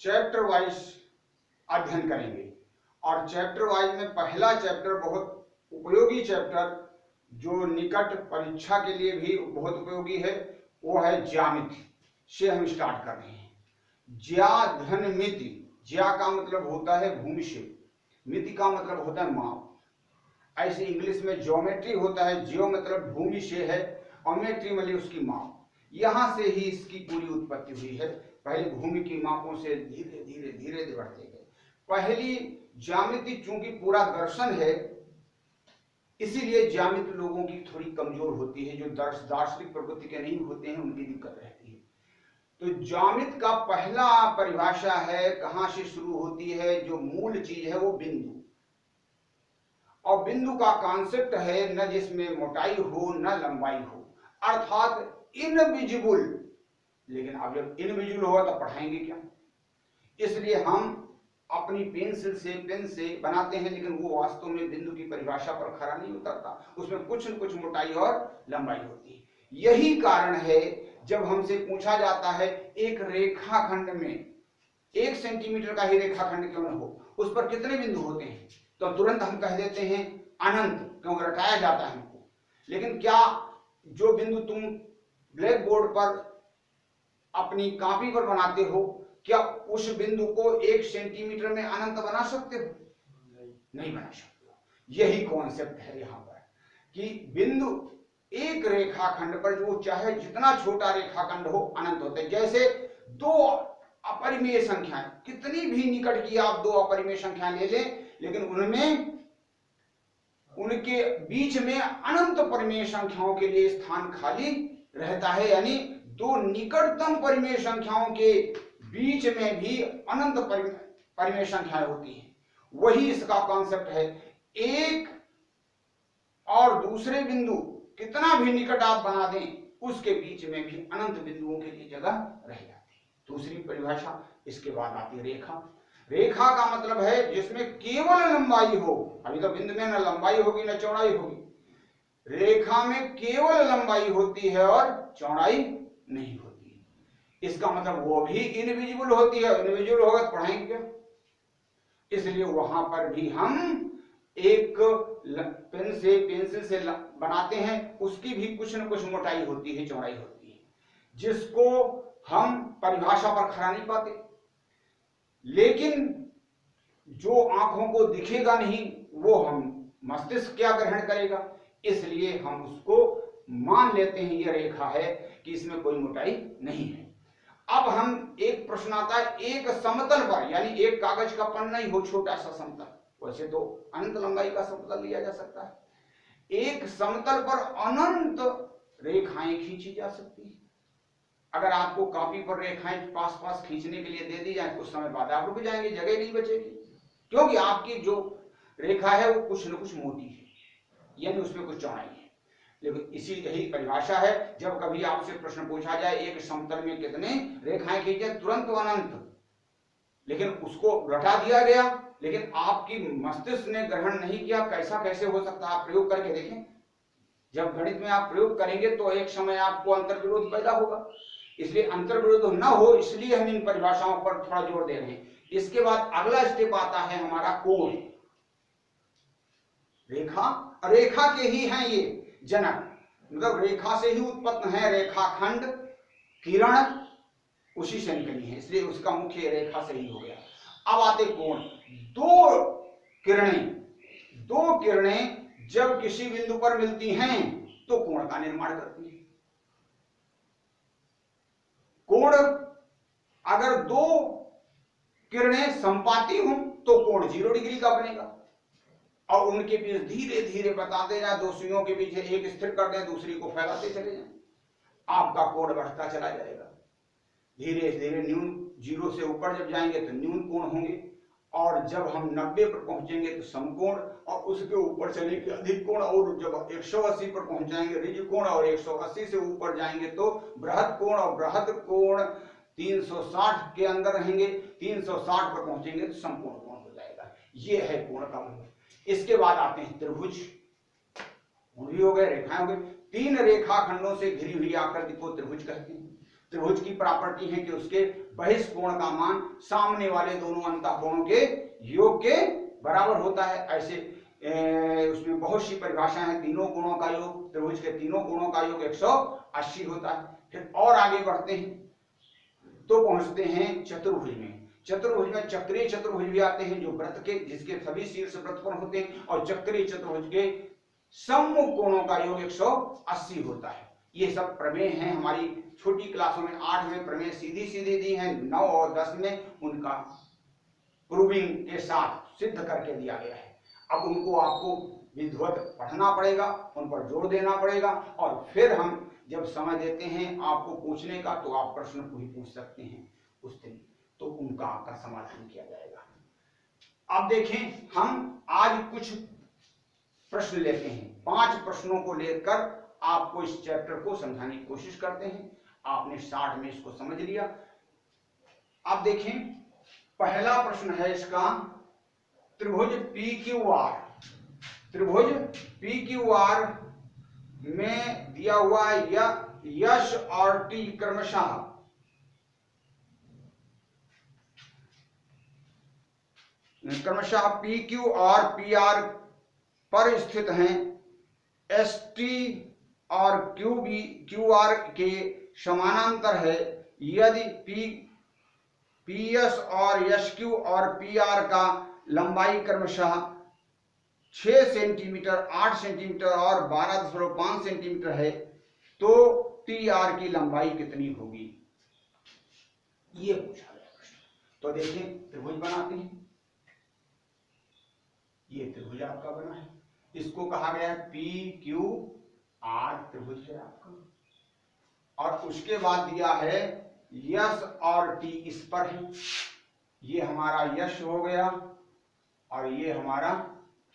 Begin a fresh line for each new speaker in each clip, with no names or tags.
Chapter wise अध्ययन करेंगे। और चैप्टर वाइज में पहला चैप्टर बहुत उपयोगी चैप्टर, जो निकट परीक्षा के लिए भी बहुत उपयोगी है, वो है ज्यामिति से हम स्टार्ट कर रहे हैं। ज्या धन मिति, ज्या का मतलब होता है भूमि से, मिति का मतलब होता है माप। ऐसे इंग्लिश में ज्योमेट्री होता है, ज्यो मतलब भूमि से है और मेट्री मतलब उसकी माप। यहां से ही इसकी पूरी उत्पत्ति हुई है। पहले भूमि की मापों से धीरे धीरे धीरे बढ़ते गए। पहली ज्यामिति चूंकि पूरा दर्शन है, इसीलिए ज्यामिति लोगों की थोड़ी कमजोर होती है, जो दार्शनिक प्रवृत्ति के नहीं होते हैं उनकी दिक्कत रहती है। तो ज्यामिति का पहला परिभाषा है, कहां से शुरू होती है, जो मूल चीज है वो बिंदु। और बिंदु का कॉन्सेप्ट है न जिसमें मोटाई हो न लंबाई हो, अर्थात इनविजिबल। लेकिन अब जब इनविजिबल होगा तो पढ़ाएंगे क्या? इसलिए हम अपनी पेंसिल से पेन से बनाते हैं, लेकिन वो वास्तव में बिंदु की परिभाषा पर खरा नहीं उतरता। उसमें कुछ न कुछ मोटाई और लंबाई होती है। यही कारण है जब हमसे पूछा जाता है एक रेखाखंड में 1 सेंटीमीटर का ही रेखाखंड क्यों न हो, उस पर कितने बिंदु होते हैं, तो तुरंत हम कह देते हैं अनंत, क्योंकि रटाया जाता है हमको। लेकिन क्या जो बिंदु तुम ब्लैक बोर्ड पर अपनी कॉपी पर बनाते हो, क्या उस बिंदु को 1 सेंटीमीटर में अनंत बना सकते हो? नहीं बना सकते। यही कॉन्सेप्ट है यहां पर कि बिंदु एक रेखाखंड पर, जो चाहे जितना छोटा रेखाखंड हो, अनंत होते हैं। जैसे दो अपरिमेय संख्याएं, कितनी भी निकट की आप दो अपरिमेय संख्याएं ले लें, लेकिन उनमें उनके बीच में अनंत परिमेय संख्याओं के लिए स्थान खाली रहता है। यानी दो निकटतम परिमेय संख्याओं के बीच में भी अनंत परिमेय संख्याएं होती हैं। वही इसका कॉन्सेप्ट है। एक और दूसरे बिंदु कितना भी निकट आप बना दें, उसके बीच में भी अनंत बिंदुओं के लिए जगह रह जाती है। दूसरी परिभाषा इसके बाद आती है रेखा। रेखा का मतलब है जिसमें केवल लंबाई हो। अभी तो बिंदु में न लंबाई होगी न चौड़ाई होगी। रेखा में केवल लंबाई होती है और चौड़ाई नहीं होती है। इसका मतलब वो भी इनविजिबल होती है। इनविजिबल होगा तो पढ़ाएंगे क्या? इसलिए वहां पर भी हम एक पेन से पेंसिल से बनाते हैं, उसकी भी कुछ न कुछ मोटाई होती है, चौड़ाई होती है, जिसको हम परिभाषा पर खरा नहीं पाते। लेकिन जो आंखों को दिखेगा नहीं, वो हम मस्तिष्क क्या ग्रहण करेगा, इसलिए हम उसको मान लेते हैं ये रेखा है कि इसमें कोई मोटाई नहीं है। अब हम एक प्रश्न आता है, एक समतल पर, यानी एक कागज का पन्ना ही हो, छोटा सा समतल, वैसे तो अनंत लंबाई का समतल लिया जा सकता है। एक समतल पर अनंत रेखाएं खींची जा सकती है। अगर आपको कॉपी पर रेखाएं पास पास खींचने के लिए दे दी जाए, कुछ समय बाद आप रुक जाएंगे, जगह नहीं बचेगी, क्योंकि आपकी जो रेखा है वो कुछ न कुछ मोटी है, यानी उसमें कुछ चौड़ाई है। लेकिन इसी यही परिभाषा है। जब कभी आपसे प्रश्न पूछा जाए एक समतल में कितने रेखाएं खींचे, तुरंत अनंत, लेकिन उसको रटा दिया गया, लेकिन आपकी मस्तिष्क ने ग्रहण नहीं किया। कैसा कैसे हो सकता है? आप प्रयोग करके देखें। जब गणित में आप प्रयोग करेंगे तो एक समय आपको अंतर्विरोध पैदा होगा। इसलिए अंतर्विरोध न हो, इसलिए हम इन परिभाषाओं पर थोड़ा जोर दे रहे हैं। इसके बाद अगला स्टेप आता है हमारा कोण। रेखा, रेखा के ही हैं ये जनक, मतलब रेखा से ही उत्पन्न है। रेखाखंड, किरण उसी से निकली है, इसलिए उसका मुख्य रेखा से ही हो गया। अब आते कोण। दो किरणें जब किसी बिंदु पर मिलती हैं तो कोण का निर्माण करती है। कोण, अगर दो किरणें संपाती हों तो कोण 0 डिग्री का बनेगा। और उनके बीच धीरे धीरे बताते जाए, दो सुइयों के बीच एक स्थिर कर दें, दूसरी को फैलाते चले जाएं, आपका कोण बढ़ता चला जाएगा। धीरे धीरे न्यून 0 से ऊपर जब जाएंगे तो न्यून कोण होंगे, और जब हम 90 पर पहुंचेंगे तो समकोण, और उसके ऊपर चलेंगे अधिक कोण, और जब 180 पर पहुंच जाएंगे ऋज कोण, और 180 से ऊपर जाएंगे तो बृहद कोण, और बृहद कोण 360 के अंदर रहेंगे, 360 पर पहुंचेंगे तो समकोण कोण हो जाएगा। ये है कोण का मतलब। इसके बाद आते हैं त्रिभुज। भी हो गए, रेखाएं हो गई। 3 रेखाखंडों से घिरी हुई आकृति को त्रिभुज कहते हैं। त्रिभुज की प्रॉपर्टी है कि उसके बहिष्कोण का मान सामने वाले दोनों अंतःकोणों के योग के बराबर होता है। ऐसे उसमें बहुत सी परिभाषाएं हैं। तीनों कोणों का योग, त्रिभुज के तीनों कोणों का योग 180 होता है। फिर और आगे बढ़ते हैं तो पहुंचते हैं चतुर्भुज में। चतुर्भुज में चक्रीय चतुर्भुज भी आते हैं, जो वृत्त के जिसके सभी शीर्ष वृत्तकोण होते हैं, और चक्रीय चतुर्भुज के सम्मुख कोणों का योग 180 होता है। ये सब प्रमेय हैं। हमारी छोटी क्लासों में 8 में प्रमेय सीधी सीधी दी हैं, 9 और 10 में उनका प्रूविंग के साथ सिद्ध करके दिया गया है। अब उनको आपको विधिवत पढ़ना पड़ेगा, उन पर जोर देना पड़ेगा, और फिर हम जब समय देते हैं आपको पूछने का तो आप प्रश्न को ही पूछ सकते हैं उस दिन, तो उनका आपका समाधान किया जाएगा। अब देखें, हम आज कुछ प्रश्न लेते हैं। 5 प्रश्नों को लेकर आपको इस चैप्टर को समझाने की कोशिश करते हैं। आपने 60 में इसको समझ लिया। अब देखें, पहला प्रश्न है इसका, त्रिभुज PQR। त्रिभुज PQR में दिया हुआ यश और टी क्रमशः PQ और PR पर स्थित हैं। ST और QR के समानांतर है। यदि PS और SQ और PR का लंबाई क्रमशः 6 सेंटीमीटर, 8 सेंटीमीटर और 12.5 सेंटीमीटर है, तो TR की लंबाई कितनी होगी, ये पूछा गया प्रश्न। तो देखें, त्रिभुज बनाते हैं। ये त्रिभुज आपका बना है, इसको कहा गया है PQR त्रिभुज है आपका, और उसके बाद दिया है यश और टी इस पर है। ये हमारा यश हो गया और ये हमारा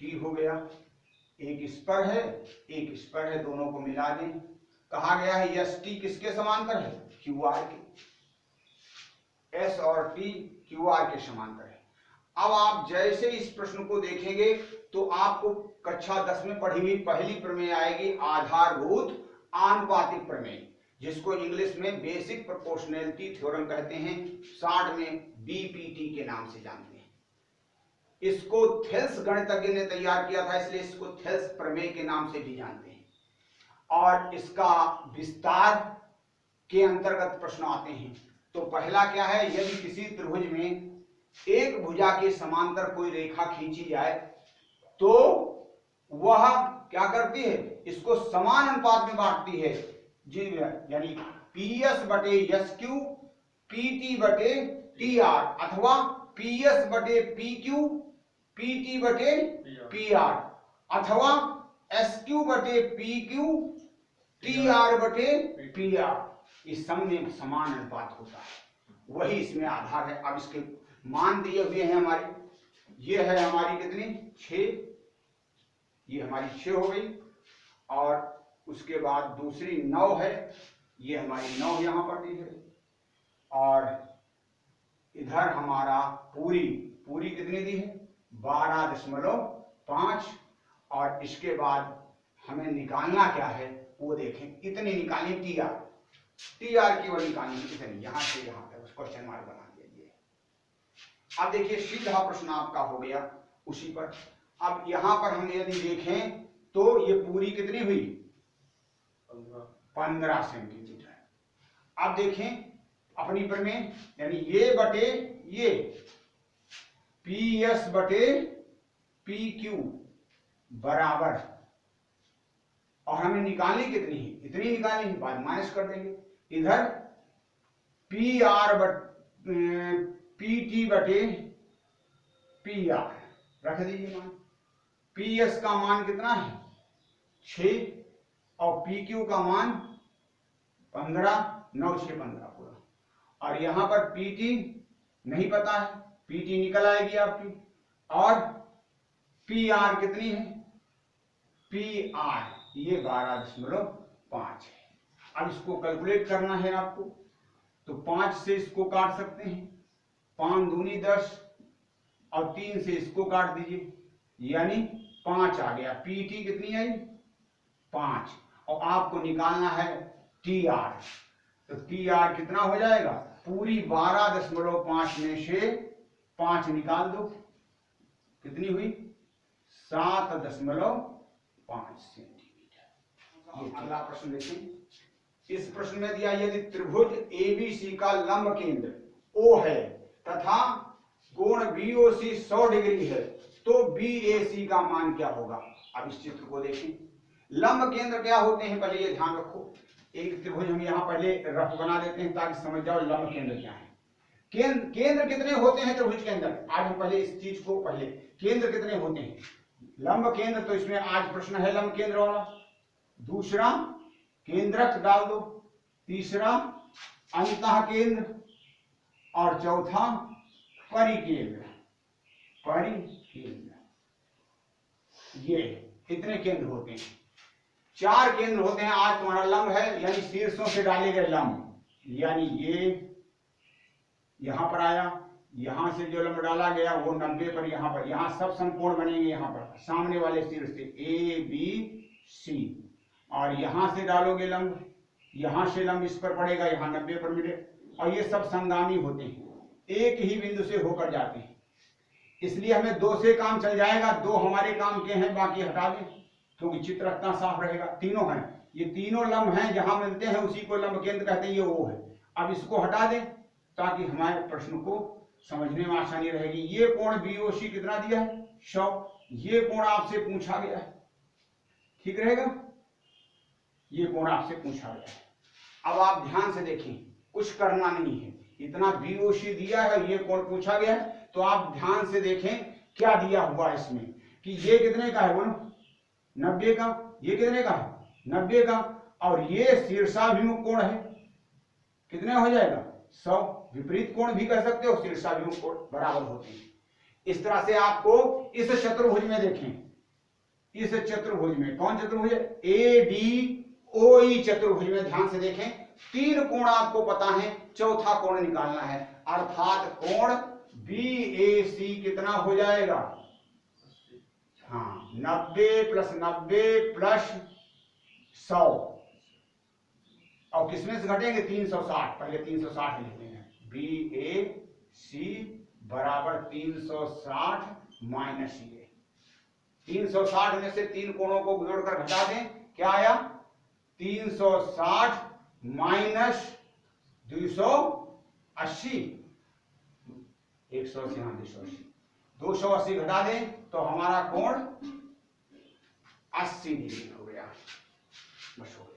टी हो गया। एक इस पर है, एक इस पर है, दोनों को मिला दें। कहा गया है यश टी किसके समांतर है, क्यूआर के। एस और टी क्यूआर के समांतर है। अब आप जैसे इस प्रश्न को देखेंगे तो आपको कक्षा 10 में पढ़ी हुई पहली प्रमेय आएगी, आधारभूत आनुपातिक प्रमेय, जिसको इंग्लिश में बेसिक प्रोपोर्शनैलिटी थ्योरम कहते हैं, 60 में बीपीटी के नाम से जानते हैं। इसको थेल्स गणितज्ञ ने तैयार किया था, इसलिए इसको थेल्स प्रमेय के नाम से भी जानते हैं। और इसका विस्तार के अंतर्गत प्रश्न आते हैं। तो पहला क्या है, यदि किसी त्रिभुज में एक भुजा के समांतर कोई रेखा खींची जाए तो वह क्या करती है, इसको समान अनुपात में बांटती है जी, यानी PS बटे SQ PT बटे TR, अथवा PS बटे PQ PT बटे PR, अथवा SQ बटे PQ TR बटे PR। इस सब में समान अनुपात होता है, वही इसमें आधार है। अब इसके मान दिए हुए हैं हमारे, ये है हमारी कितनी 6, ये हमारी 6 हो गई, और उसके बाद दूसरी 9 है, ये हमारी 9 यहां पर दी है, और इधर हमारा पूरी कितनी दी है 12.5, और इसके बाद हमें निकालना क्या है वो देखें, कितनी निकाली TR केवल निकालनी कितनी, यहां से यहां तक क्वेश्चन मार्क बना दीजिए। अब देखिए सीधा प्रश्न आपका हो गया उसी पर। अब यहां पर हम यदि देखें तो ये पूरी कितनी हुई 15 सेंटीमीटर। अब देखें अपनी प्रमेय, यानी ये बटे ये PS बटे PQ बराबर, और हमें निकालनी कितनी है, इतनी निकालनी है, बाद माइनस कर देंगे। इधर PR PT बटे PR रख दीजिए मान। PS का मान कितना है 6, और PQ का मान 15, 9 6 15 पूरा, और यहां पर PT नहीं पता है, PT निकल आएगी आपकी, और PR कितनी है, PR ये 12.5 है। अब इसको कैलकुलेट करना है आपको, तो 5 से इसको काट सकते हैं, 5 दूनी 10, और 3 से इसको काट दीजिए, यानी 5 आ गया। PT कितनी आई 5, और आपको निकालना है TR, तो TR कितना हो जाएगा, पूरी 12.5 में से 5 निकाल दो, कितनी हुई 7.5 सेंटीमीटर। अगला प्रश्न देखें। इस प्रश्न में दिया यदि त्रिभुज ABC का लंब केंद्र O है तथा कोण BOC 100 डिग्री है तो BAC का मान क्या होगा। अब इस चित्र को देखें। लंब केंद्र क्या होते हैं पहले ये ध्यान रखो। एक त्रिभुज हम यहाँ पहले रफ बना देते हैं ताकि समझ जाओ लंब केंद्र क्या है। केंद्र कितने होते हैं त्रिभुज के अंदर, आज हम पहले इस चीज को पहले केंद्र कितने होते हैं। लंब केंद्र तो इसमें आज प्रश्न है लंब केंद्र वाला, दूसरा केंद्रक डाल दो, तीसरा अंतः केंद्र और चौथा परिकेंद्र। ये इतने केंद्र होते हैं, 4 केंद्र होते हैं। आज तुम्हारा लंब है यानी शीर्षों से डाले गए लंब, यानी ये यहां पर आया, यहां से जो लंब डाला गया वो 90 पर, यहां पर, यहां सब समकोण बनेंगे। यहां पर सामने वाले शीर्ष से ABC और यहां से डालोगे लंब, यहां से लंब इस पर पड़ेगा, यहां 90 पर मिले और ये सब संगामी होते हैं, एक ही बिंदु से होकर जाते हैं। इसलिए हमें 2 से काम चल जाएगा, 2 हमारे काम के हैं, बाकी हटा दें क्योंकि चित्र इतना साफ रहेगा। तीनों हैं, ये तीनों लंब हैं, जहां मिलते हैं उसी को लंब केंद्र कहते हैं, ये O है। अब इसको हटा दें ताकि हमारे प्रश्न को समझने में आसानी रहेगी। ये कोण BOC कितना दिया है 100, ये कोण आपसे पूछा गया है, ठीक रहेगा, ये कोण आपसे पूछा गया है। अब आप ध्यान से देखें, कुछ करना नहीं है, इतना BOC दिया है, ये कोण पूछा गया है, तो आप ध्यान से देखें क्या दिया हुआ इसमें कि ये कितने का है, बोलो 90 का, ये कितने का है 90 का, और ये शीर्षाभिमुख कोण है, कितने हो जाएगा 100। विपरीत कोण भी कर सकते हो, शीर्षाभिमुख कोण बराबर होते हैं। इस तरह से आपको इस चतुर्भुज में देखें, इस चतुर्भुज में, कौन चतुर्भुज है, ADOE चतुर्भुज में ध्यान से देखें, 3 कोण आपको पता है, चौथा कोण निकालना है, अर्थात कोण BAC कितना हो जाएगा, हाँ 90 + 90 + 100, और किसमें से घटेंगे 360, पहले 360 लिखते हैं, BAC बराबर 360 माइनस ये 360 में से 3 कोणों को जोड़कर घटा दें, क्या आया 360 माइनस 280, 180 हाँ 280 घटा दें तो हमारा कोण 80 डिग्री हो गया, बस हो गया।